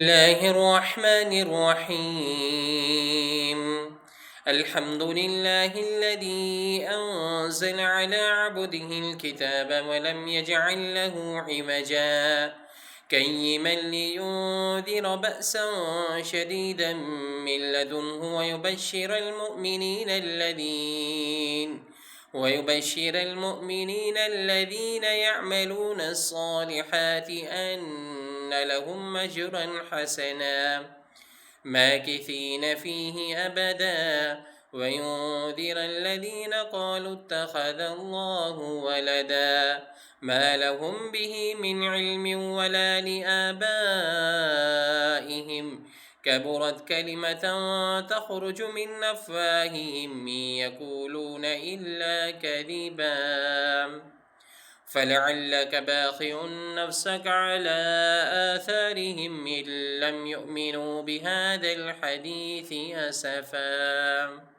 الله الرحمن الرحيم. الحمد لله الذي أنزل على عبده الكتاب ولم يجعل له عوجا قيما لينذر بأسا شديدا من لدنه ويبشر المؤمنين الذين يعملون الصالحات أن لهم أجرا حسنا ماكثين فيه أبدا وينذر الذين قالوا اتخذ الله ولدا ما لهم به من علم ولا لآبائهم كبرت كلمة تخرج من أفواههم إن يقولون إلا كذبا فلعلك باخع نفسك على آثارهم إن لم يؤمنوا بهذا الحديث أسفا.